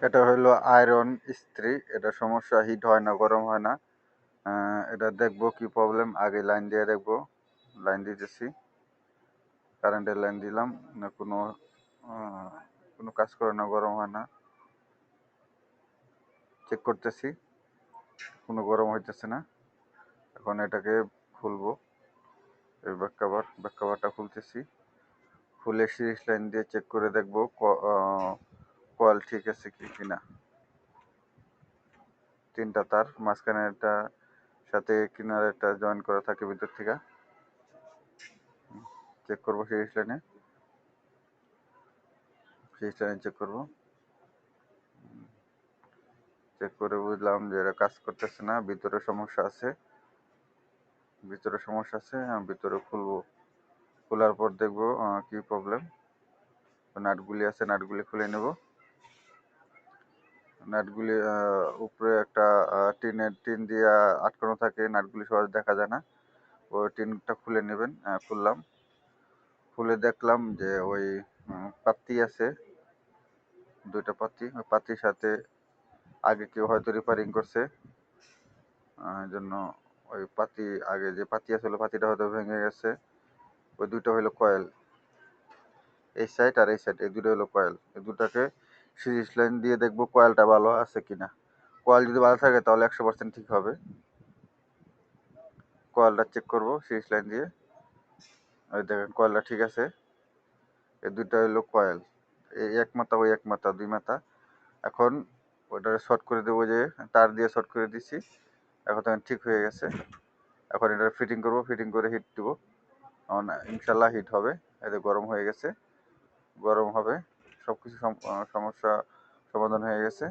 এটা হইলো আয়রন ইস্ত্রি। এটা সমস্যা, হিট হয় না, গরম হয় না। এটা দেখবো কি প্রবলেম, আগে লাইন দিয়ে দেখবো। লাইন দিতেছি, কারেন্টের লাইন দিলাম না, কোনো কাজ করে না, গরম হয় না। চেক করতেছি, কোনো গরম হইতেছে না। এখন এটাকে খুলবো, এই ব্যাক কাভারটা খুলতেছি। খুলে সিরিজ লাইন দিয়ে চেক করে দেখবো কয়েল ঠিক আছে কিনা। 3টা তার, মাঝখানে একটা, সাথে কিনারে একটা জয়েন করা থাকে ভিতর থেকে। চেক করবো সিরিজ লাইনে চেক করবো। চেক করে বুঝলাম যে এটা কাজ করতেছে না, ভিতরে সমস্যা আছে। ভিতরে খুলবো। খোলার পর দেখবো কি প্রবলেম। নাটগুলি আছে, নাটগুলি খুলে নেব। নাটগুলি উপরে একটা টিন দিয়ে আটকানো থাকে, নাটগুলি সহজে দেখা যায় না। ওই টিনটা খুলে নেবেন। খুললাম, খুলে দেখলাম যে ওই পাত্তি আছে, 2টা পাত্তি। ওই পাত্তির সাথে আগে কেউ হয়তো রিপেয়ারিং করছে, জন্য ওই পাতি, আগে যে পাতি আসলে পাতিটা হয়তো ভেঙে গেছে। ওই 2টা হলো কয়েল, এই সাইড আর এই সাইড, এই 2টা হলো কয়েল। এই 2টাকে সিরিজ লাইন দিয়ে দেখবো কয়েলটা ভালো আছে কিনা। কয়েল যদি ভালো থাকে তাহলে 100% ঠিক হবে। কয়েলটা চেক করবো সিরিজ লাইন দিয়ে। ওই দেখেন কয়েলটা ঠিক আছে। এই 2টা হলো কয়েল, এই এক মাথা, ওই এক মাথা, 2 মাথা। এখন ওটা শর্ট করে দেবো, যে তার দিয়ে শর্ট করে দিচ্ছি। এখন তখন ঠিক হয়ে গেছে। এখন এটা ফিটিং করবো, ফিটিং করে হিট দেবো। ইনশাল্লাহ হিট হবে। এতে গরম হয়ে গেছে, গরম হবে। সবকিছু সমস্যা সমাধান হয়ে গেছে।